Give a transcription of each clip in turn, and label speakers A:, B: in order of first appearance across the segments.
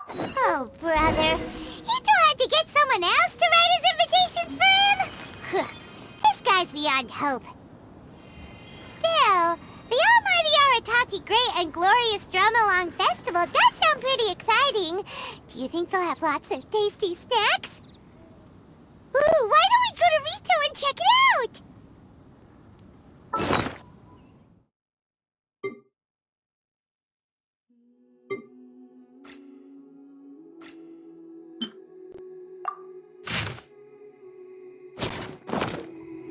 A: Oh, brother. He too had to get someone else to write his invitations for him? This guy's beyond hope. Still, the almighty Arataki Great and Glorious Drumalong Festival does sound pretty exciting. Do you think they'll have lots of tasty snacks? Ooh, why don't we go to Rito and check it out?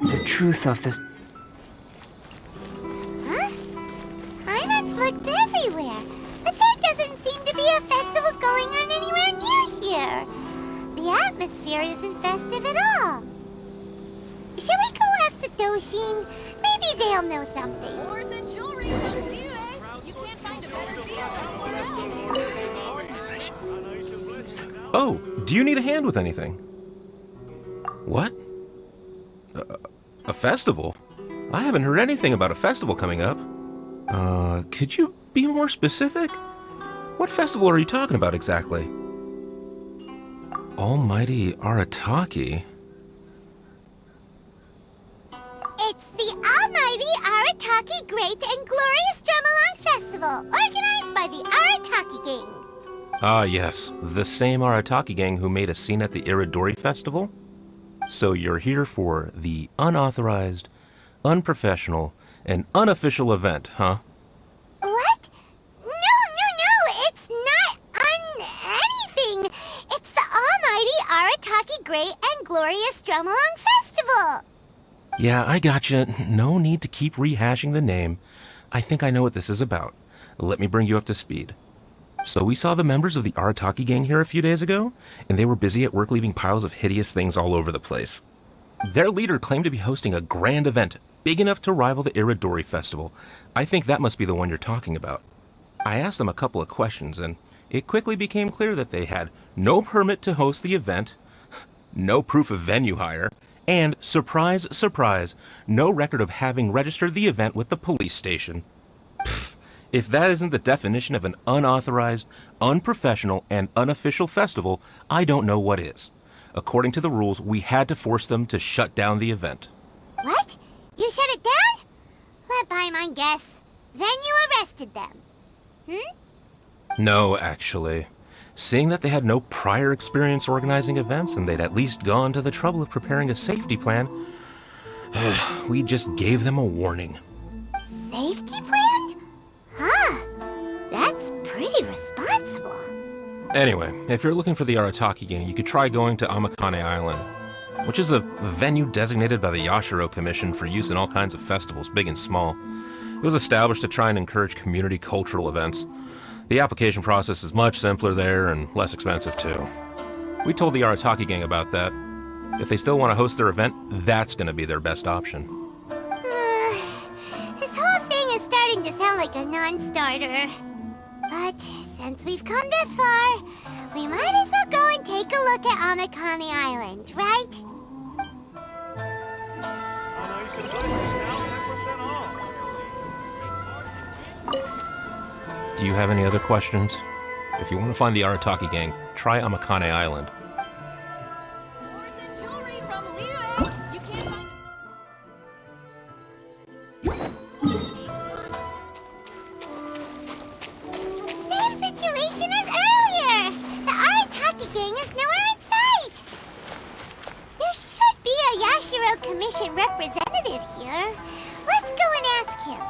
B: The truth of this...
A: Huh? Heimat's looked everywhere, but there doesn't seem to be a festival going on anywhere near here. The atmosphere isn't festive at all. Shall we go ask the Doshin? Maybe they'll know something.
C: Horse and jewelry from you, eh? You can't find a better deal somewhere else.
D: Oh, do you need a hand with anything? What? A festival? I haven't heard anything about a festival coming up. Could you be more specific? What festival are you talking about exactly? Almighty Arataki?
A: It's the almighty Arataki Great and Glorious Drumalong Festival, organized by the Arataki Gang.
D: Ah, yes. The same Arataki gang who made a scene at the Iridori Festival? So you're here for the unauthorized, unprofessional, and unofficial event, huh?
A: What? No, it's not anything. It's the almighty Arataki Great and Glorious Drumalong Festival.
D: Yeah, I gotcha. No need to keep rehashing the name. I think I know what this is about. Let me bring you up to speed. So we saw the members of the Arataki gang here a few days ago, and they were busy at work leaving piles of hideous things all over the place. Their leader claimed to be hosting a grand event, big enough to rival the Iridori Festival. I think that must be the one you're talking about. I asked them a couple of questions, and it quickly became clear that they had no permit to host the event, no proof of venue hire, and, surprise, surprise, no record of having registered the event with the police station. Pfft. If that isn't the definition of an unauthorized, unprofessional, and unofficial festival, I don't know what is. According to the rules, we had to force them to shut down the event.
A: What? You shut it down? Let Paimon guess. Then you arrested them.
D: No, actually. Seeing that they had no prior experience organizing events and they'd at least gone to the trouble of preparing a safety plan, we just gave them a warning.
A: Safety plan? Huh. That's pretty responsible.
D: Anyway, if you're looking for the Arataki gang, you could try going to Amakane Island, which is a venue designated by the Yashiro Commission for use in all kinds of festivals, big and small. It was established to try and encourage community cultural events. The application process is much simpler there and less expensive too. We told the Arataki gang about that. If they still want to host their event, that's going to be their best option.
A: This whole thing is starting to sound like a non-starter. But since we've come this far, we might as well go and take a look at Amakane Island, right?
D: Do you have any other questions? If you want to find the Arataki gang, try Amakane Island.
C: Horse and jewelry from you, eh? You can't find
A: Same situation as earlier! The Arataki gang is nowhere in sight! There should be a Yashiro Commission representative here. Let's go and ask him.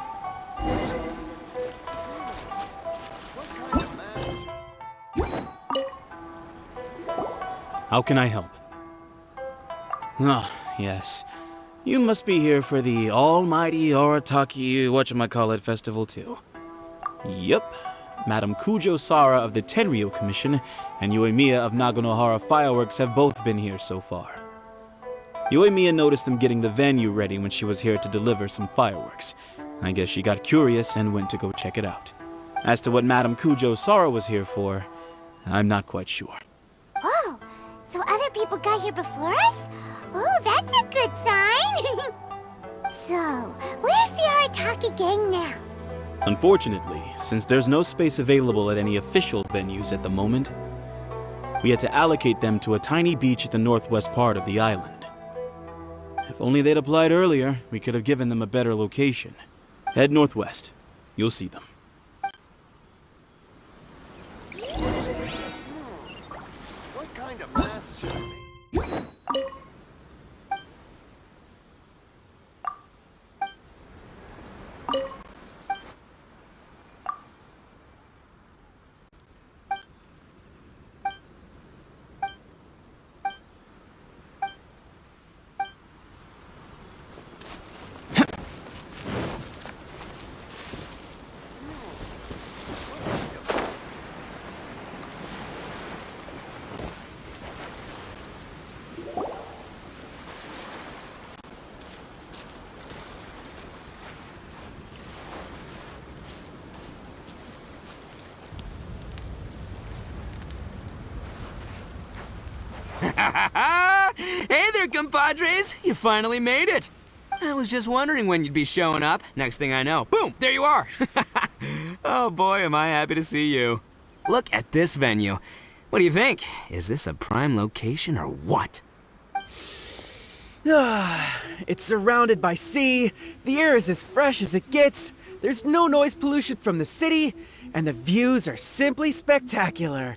E: How can I help? Ah, yes. You must be here for the almighty Arataki whatchamacallit festival too. Yup. Madam Kujo Sara of the Tenryo Commission and Yoimiya of Naganohara Fireworks have both been here so far. Yoimiya noticed them getting the venue ready when she was here to deliver some fireworks. I guess she got curious and went to go check it out. As to what Madam Kujo Sara was here for, I'm not quite sure.
A: Oh, so other people got here before us? Oh, that's a good sign! So, where's the Arataki gang now?
E: Unfortunately, since there's no space available at any official venues at the moment, We had to allocate them to a tiny beach at the northwest part of the island. If only they'd applied earlier, we could have given them a better location. Head northwest. You'll see them.
F: What kind of mask should I make?
G: Hey there, compadres! You finally made it! I was just wondering when you'd be showing up. Next thing I know, boom, there you are! Oh boy, am I happy to see you. Look at this venue. What do you think? Is this a prime location or what?
H: It's surrounded by sea, the air is as fresh as it gets, there's no noise pollution from the city, and the views are simply spectacular.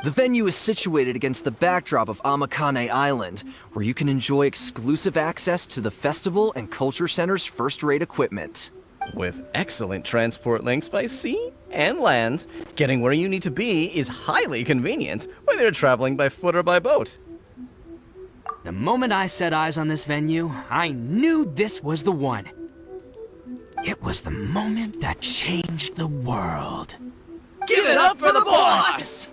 B: The venue is situated against the backdrop of Amakane Island, where you can enjoy exclusive access to the festival and culture center's first-rate equipment.
I: With excellent transport links by sea and land, getting where you need to be is highly convenient, whether you're traveling by foot or by boat.
G: The moment I set eyes on this venue, I knew this was the one. It was the moment that changed the world.
I: Give it up for the boss!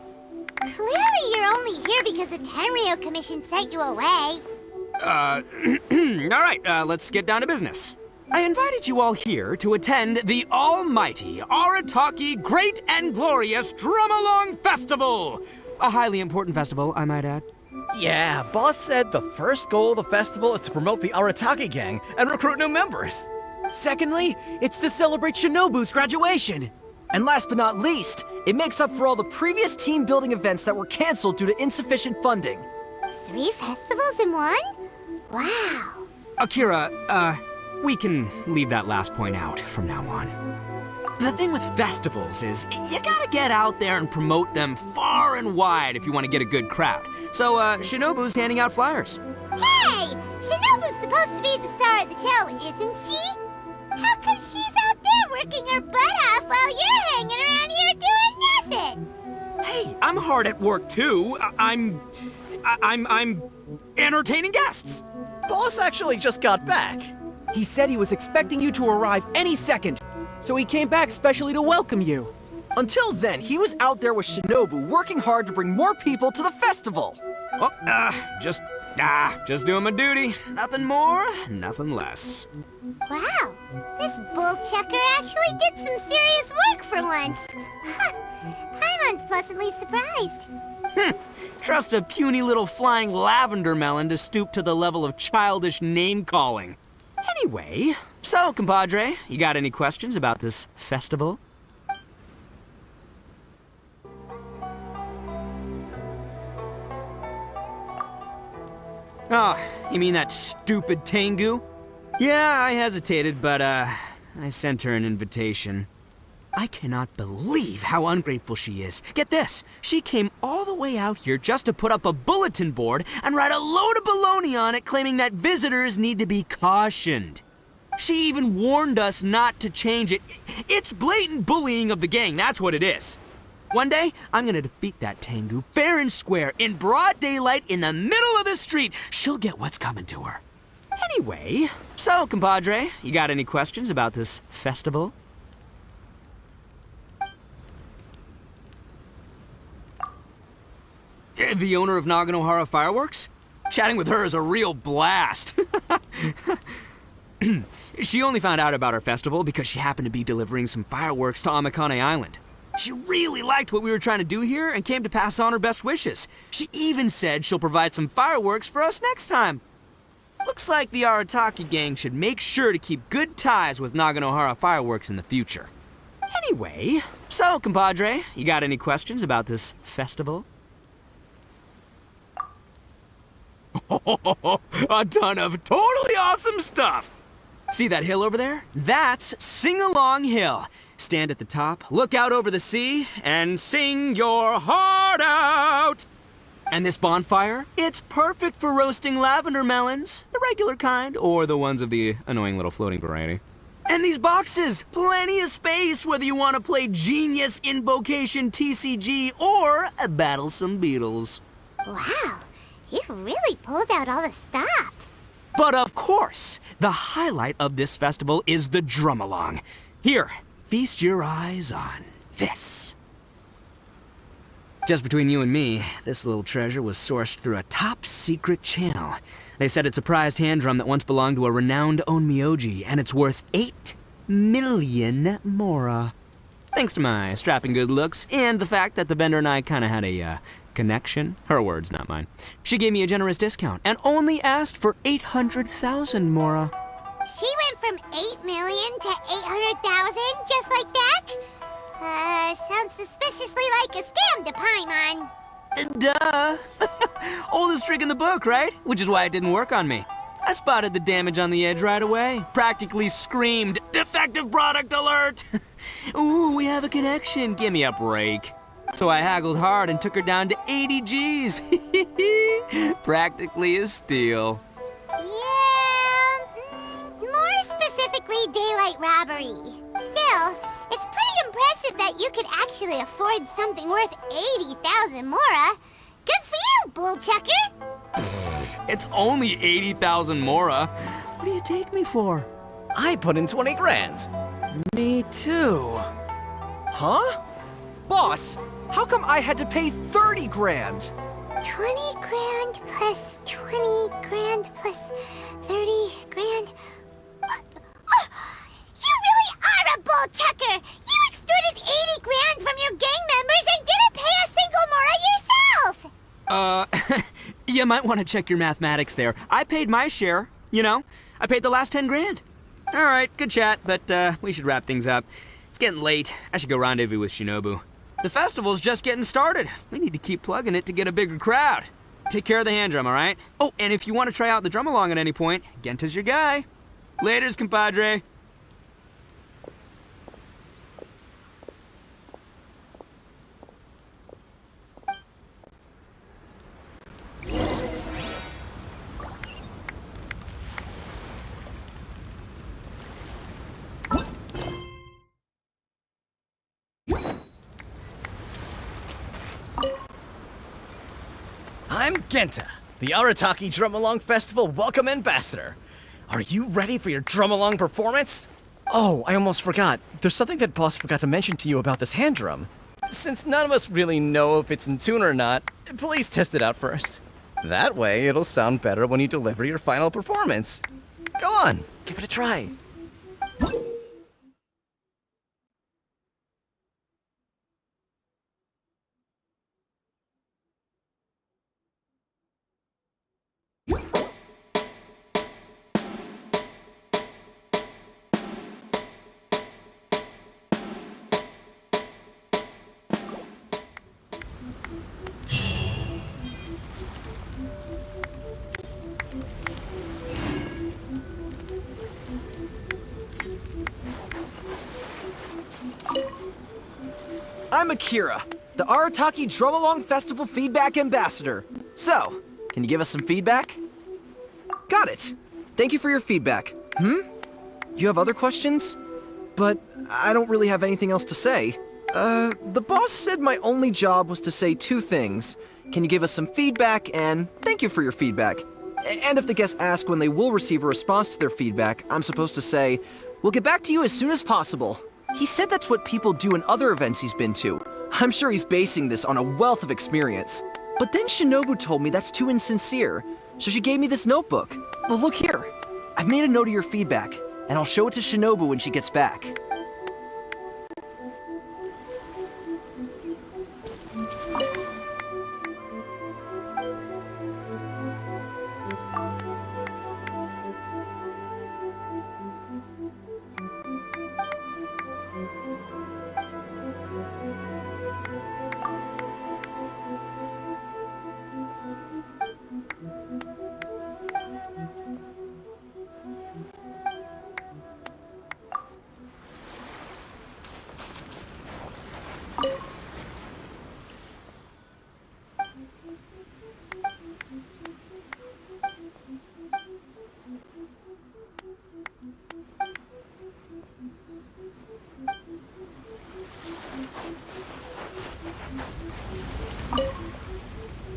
A: Clearly you're only here because the Tenryo Commission sent you away.
G: Alright, let's get down to business. I invited you all here to attend the almighty Arataki Great and Glorious Drumalong Festival! A highly important festival, I might add.
I: Yeah, boss said the first goal of the festival is to promote the Arataki gang and recruit new members.
H: Secondly, it's to celebrate Shinobu's graduation.
B: And last but not least, it makes up for all the previous team-building events that were canceled due to insufficient funding.
A: 3 festivals in one? Wow.
G: Akira, we can leave that last point out from now on. The thing with festivals is, you gotta get out there and promote them far and wide if you want to get a good crowd. So, Shinobu's handing out flyers.
A: Hey! Shinobu's supposed to be the star of the show, isn't she? How come she's out there working her butt off while you're hanging around here doing nothing?
G: Hey, I'm hard at work too. I'm entertaining guests.
I: Boss actually just got back.
H: He said he was expecting you to arrive any second, so he came back specially to welcome you.
B: Until then, he was out there with Shinobu working hard to bring more people to the festival.
G: Well, just doing my duty. Nothing more, nothing less.
A: Wow, this bull chucker actually did some serious work for once. Paimon's pleasantly surprised.
G: Trust a puny little flying lavender melon to stoop to the level of childish name-calling. Anyway, so, compadre, you got any questions about this festival? Oh, you mean that stupid Tengu? Yeah, I hesitated, but, I sent her an invitation. I cannot believe how ungrateful she is. Get this, she came all the way out here just to put up a bulletin board and write a load of baloney on it claiming that visitors need to be cautioned. She even warned us not to change it. It's blatant bullying of the gang, that's what it is. One day, I'm gonna defeat that Tengu fair and square in broad daylight in the middle of the street. She'll get what's coming to her. Anyway, so, compadre, you got any questions about this festival? The owner of Naganohara Fireworks? Chatting with her is a real blast. She only found out about our festival because she happened to be delivering some fireworks to Amakane Island. She really liked what we were trying to do here and came to pass on her best wishes. She even said she'll provide some fireworks for us next time. Looks like the Arataki gang should make sure to keep good ties with Naganohara Fireworks in the future. Anyway, so, compadre, you got any questions about this festival? A ton of totally awesome stuff. See that hill over there? That's Sing-Along Hill. Stand at the top, look out over the sea, and sing your heart out. And this bonfire? It's perfect for roasting lavender melons, the regular kind, or the ones of the annoying little floating variety. And these boxes, plenty of space whether you want to play Genius Invocation TCG or battle some beetles.
A: Wow, you really pulled out all the stops.
G: But of course, the highlight of this festival is the Drumalong. Here, feast your eyes on this. Just between you and me, this little treasure was sourced through a top-secret channel. They said it's a prized hand drum that once belonged to a renowned onmyoji, and it's worth 8 million mora. Thanks to my strapping good looks and the fact that the vendor and I kind of had a connection. Her words, not mine. She gave me a generous discount and only asked for 800,000 mora.
A: She went from 8 million to 800,000 just like that? Sounds suspiciously like a scam to Paimon.
G: Duh. Oldest trick in the book, right? Which is why it didn't work on me. I spotted the damage on the edge right away. Practically screamed, "Defective product alert!" Ooh, we have a connection. Give me a break. So I haggled hard and took her down to 80 G's. Practically a steal.
A: Yeah, more specifically daylight robbery. Still, it's pretty impressive that you could actually afford something worth 80,000 mora. Good for you, bullchucker.
G: It's only 80,000 mora. What do you take me for?
I: I put in 20 grand.
H: Me too.
B: Huh? Boss, how come I had to pay 30 grand?
A: 20 grand plus 20 grand plus 30 grand. You really are a bullchucker! You extorted 80 grand from your gang members and didn't pay a single mora yourself!
G: You might want to check your mathematics there. I paid my share, you know? I paid the last 10 grand. All right, good chat, but we should wrap things up. It's getting late. I should go rendezvous with Shinobu. The festival's just getting started. We need to keep plugging it to get a bigger crowd. Take care of the hand drum, all right? Oh, and if you want to try out the Drumalong at any point, Genta's your guy. Laters, compadre.
I: I'm Genta, the Arataki Drumalong Festival Welcome Ambassador. Are you ready for your Drumalong performance? Oh, I almost forgot. There's something that Boss forgot to mention to you about this hand drum. Since none of us really know if it's in tune or not, please test it out first. That way, it'll sound better when you deliver your final performance. Go on, give it a try.
B: I'm Akira, the Arataki Drumalong Festival Feedback Ambassador. So, can you give us some feedback? Got it. Thank you for your feedback. You have other questions? But I don't really have anything else to say. The boss said my only job was to say 2 things. Can you give us some feedback, and thank you for your feedback. And if the guests ask when they will receive a response to their feedback, I'm supposed to say, we'll get back to you as soon as possible. He said that's what people do in other events he's been to. I'm sure he's basing this on a wealth of experience. But then Shinobu told me that's too insincere, so she gave me this notebook. Well, look here. I've made a note of your feedback, and I'll show it to Shinobu when she gets back.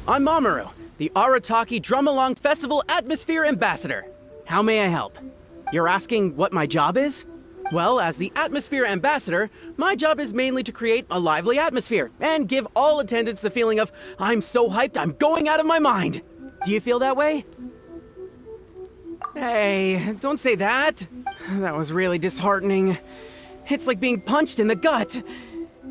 H: I'm Mamoru, the Arataki Drumalong Festival Atmosphere Ambassador. How may I help? You're asking what my job is? Well, as the Atmosphere Ambassador, my job is mainly to create a lively atmosphere and give all attendants the feeling of, I'm so hyped, I'm going out of my mind. Do you feel that way? Hey, don't say that. That was really disheartening. It's like being punched in the gut.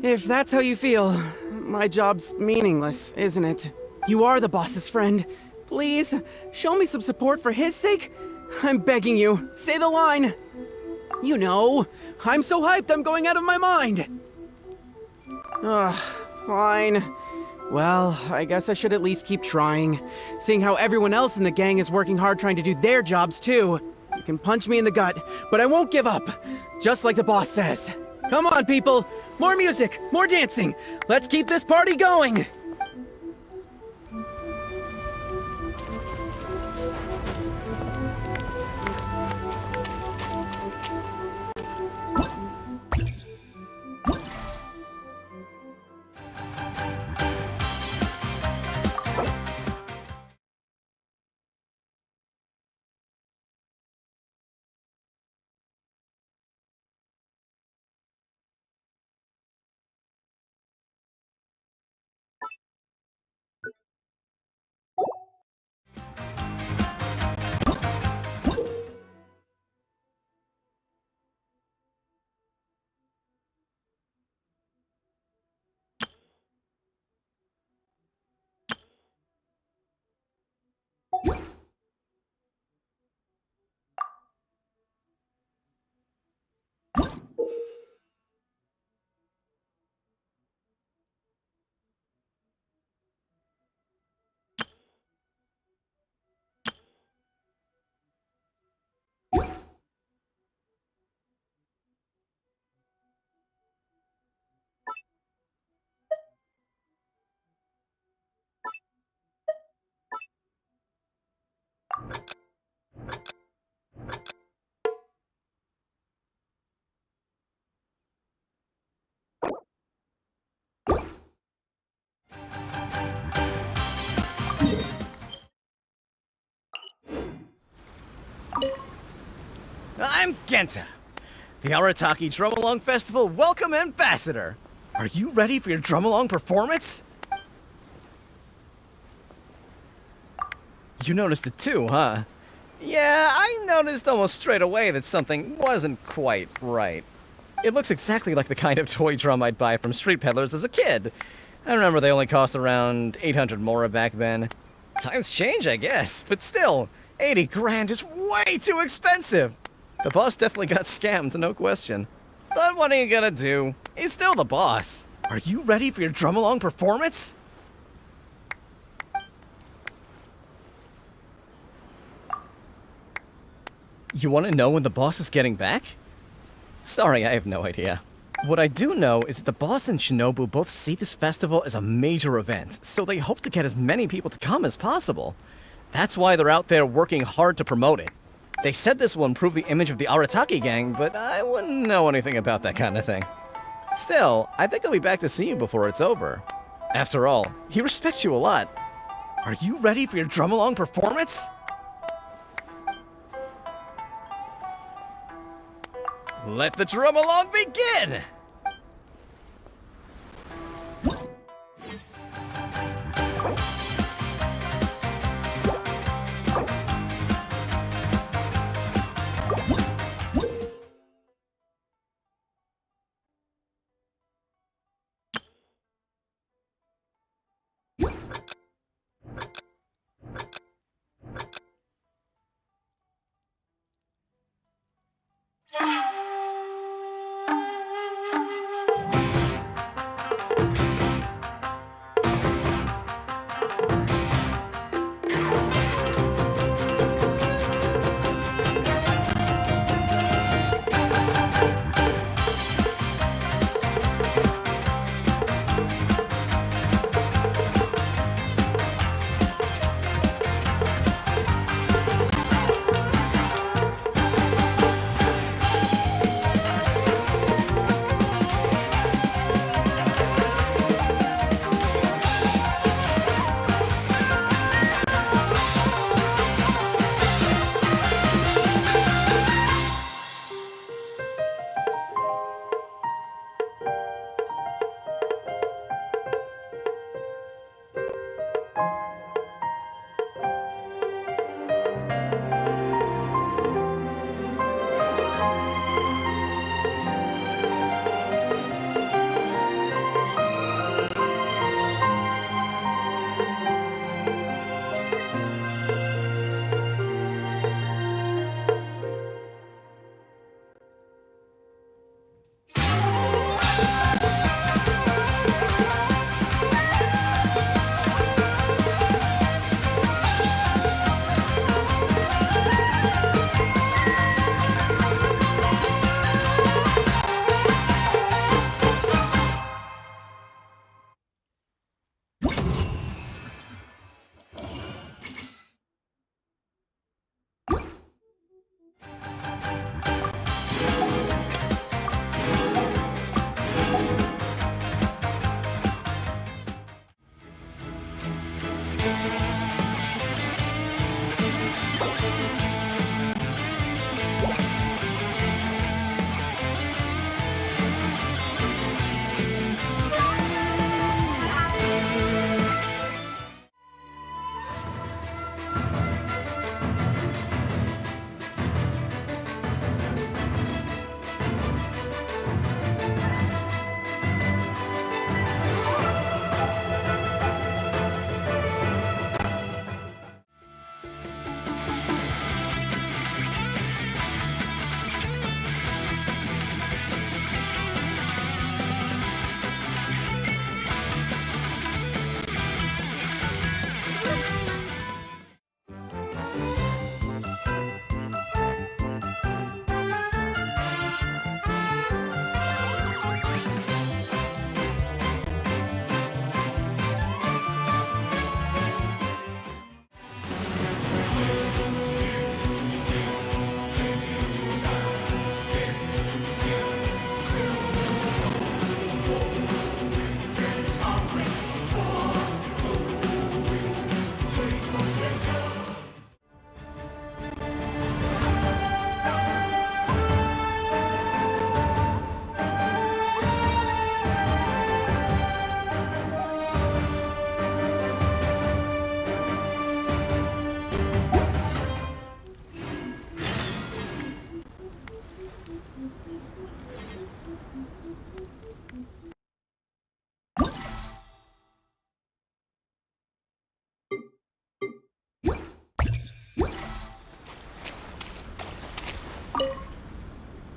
H: If that's how you feel, my job's meaningless, isn't it? You are the boss's friend. Please, show me some support for his sake. I'm begging you, say the line. You know, I'm so hyped I'm going out of my mind. Ugh, fine. Well, I guess I should at least keep trying, seeing how everyone else in the gang is working hard trying to do their jobs too. You can punch me in the gut, but I won't give up, just like the boss says. Come on, people! More music, more dancing! Let's keep this party going!
I: I'm Genta, the Arataki Drumalong Festival Welcome Ambassador. Are you ready for your Drumalong performance? You noticed it too, huh? Yeah, I noticed almost straight away that something wasn't quite right. It looks exactly like the kind of toy drum I'd buy from street peddlers as a kid. I remember they only cost around 800 mora back then. Times change, I guess, but still, 80 grand is way too expensive. The boss definitely got scammed, no question. But what are you gonna do? He's still the boss. Are you ready for your Drumalong performance? You want to know when the boss is getting back? Sorry, I have no idea. What I do know is that the boss and Shinobu both see this festival as a major event, so they hope to get as many people to come as possible. That's why they're out there working hard to promote it. They said this will improve the image of the Arataki gang, but I wouldn't know anything about that kind of thing. Still, I think I'll be back to see you before it's over. After all, he respects you a lot. Are you ready for your Drumalong performance? Let the Drumalong begin!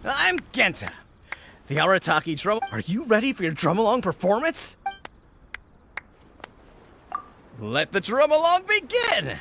I: I'm Genta, the Arataki drum. Are you ready for your Drumalong performance? Let the Drumalong begin!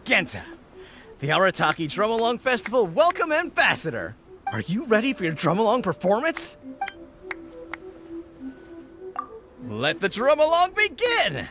I: Genta, the Arataki Drumalong Festival Welcome Ambassador. Are you ready for your Drumalong performance? Let the Drumalong begin!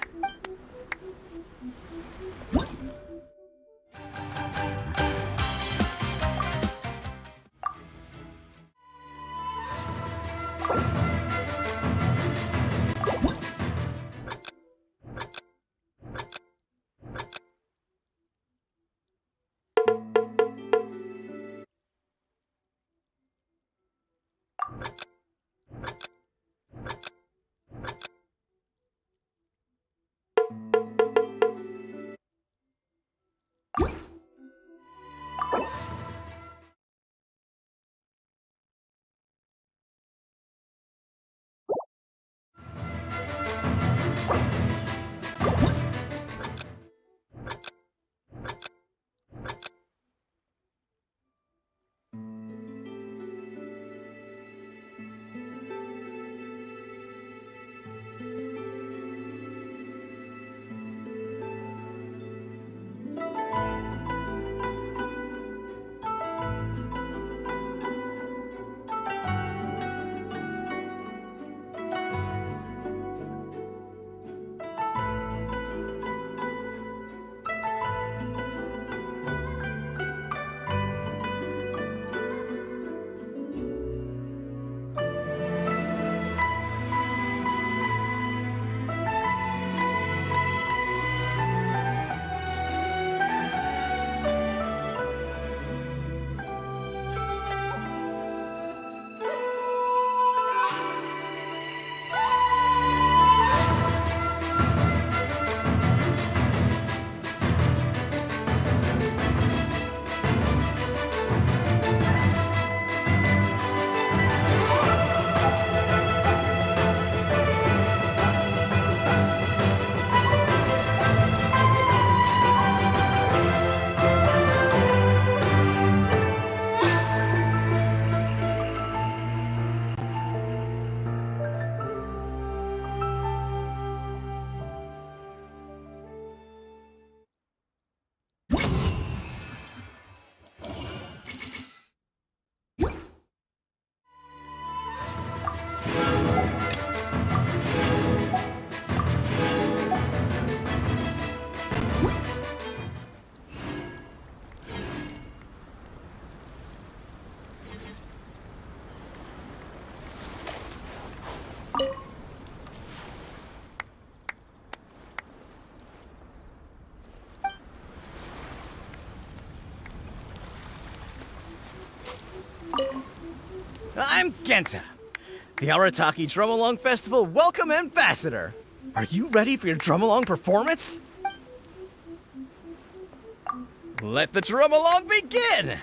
I: I'm Genta, the Arataki Drumalong Festival Welcome Ambassador. Are you ready for your Drumalong performance? Let the Drumalong begin!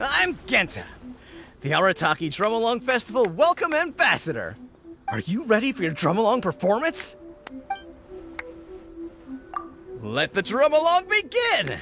I: I'm Genta, the Arataki Drumalong Festival Welcome Ambassador. Are you ready for your Drumalong performance? Let the Drumalong begin!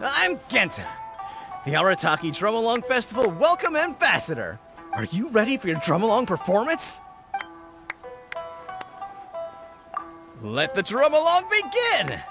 I: I'm Genta, the Arataki Drumalong Festival Welcome Ambassador. Are you ready for your Drumalong performance? Let the Drumalong begin!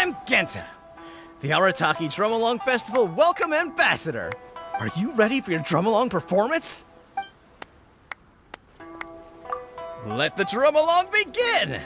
I: I'm Genta, the Arataki Drumalong Festival Welcome Ambassador. Are you ready for your Drumalong performance? Let the Drumalong begin!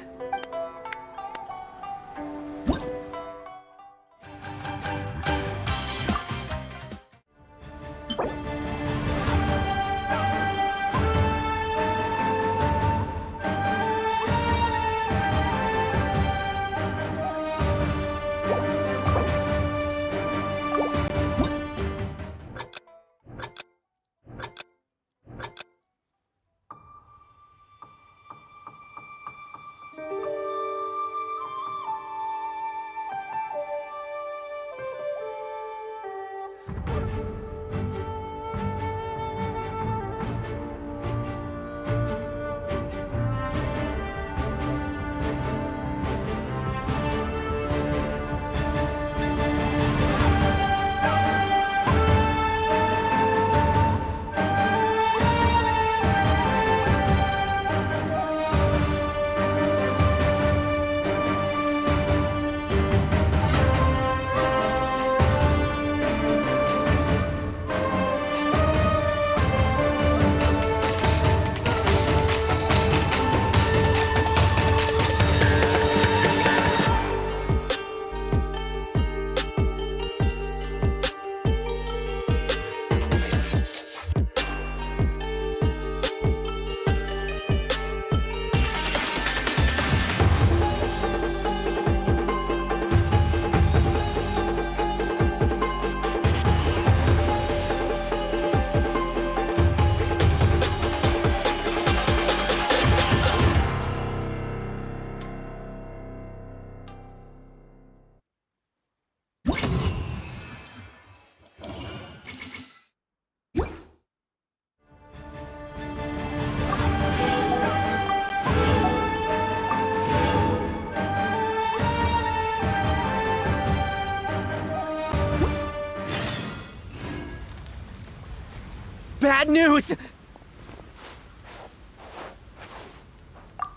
H: bad news!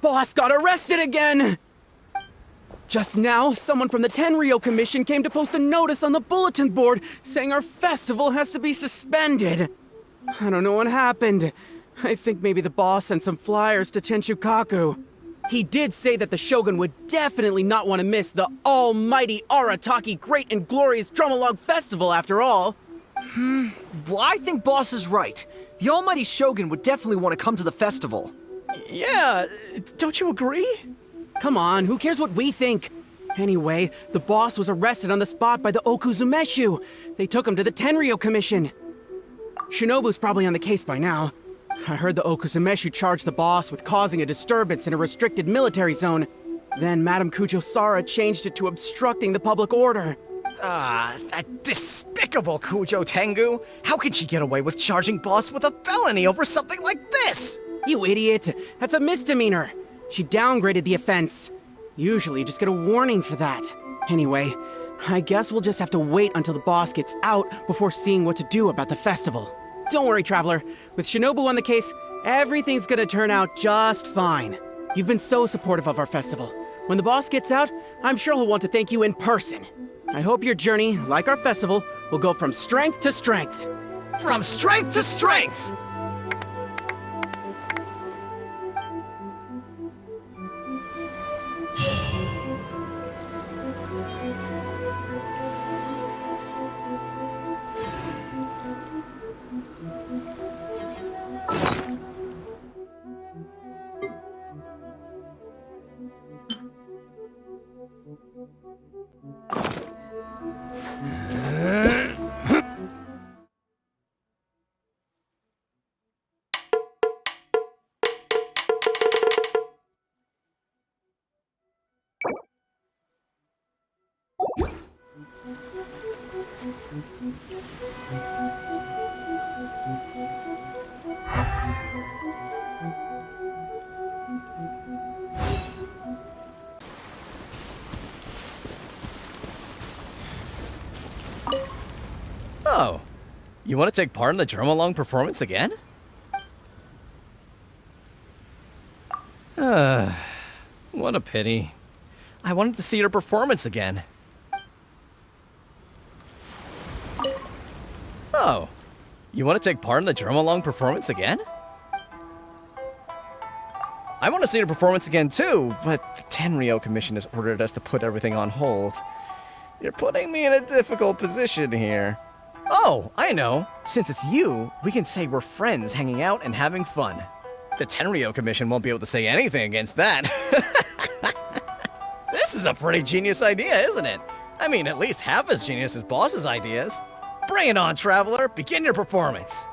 H: Boss got arrested again! Just now, someone from the Tenryo Commission came to post a notice on the bulletin board saying our festival has to be suspended. I don't know what happened. I think maybe the boss sent some flyers to Chenchukaku. He did say that the Shogun would definitely not want to miss the almighty Arataki Great and Glorious Drumalong Festival after all.
B: Well, I think Boss is right. The almighty Shogun would definitely want to come to the festival.
I: Yeah, don't you agree?
H: Come on, who cares what we think? Anyway, the boss was arrested on the spot by the Okuzumeshu. They took him to the Tenryo Commission. Shinobu's probably on the case by now. I heard the Okuzumeshu charged the boss with causing a disturbance in a restricted military zone. Then Madame Kujo-Sara changed it to obstructing the public order.
I: Ah, that despicable Kujo Tengu! How can she get away with charging boss with a felony over something like this?
H: You idiot! That's a misdemeanor! She downgraded the offense. Usually you just get a warning for that. Anyway, I guess we'll just have to wait until the boss gets out before seeing what to do about the festival. Don't worry, Traveler. With Shinobu on the case, everything's gonna turn out just fine. You've been so supportive of our festival. When the boss gets out, I'm sure he'll want to thank you in person. I hope your journey, like our festival, will go from strength to strength.
I: From strength to strength! Oh, you want to take part in the Drumalong performance again? What a pity. I wanted to see your performance again. Oh, you want to take part in the Drumalong performance again? I want to see your performance again too, but the Tenryo Commission has ordered us to put everything on hold. You're putting me in a difficult position here. Oh, I know. Since it's you, we can say we're friends hanging out and having fun. The Tenryo Commission won't be able to say anything against that. This is a pretty genius idea, isn't it? I mean, at least half as genius as Boss's ideas. Bring it on, Traveler. Begin your performance.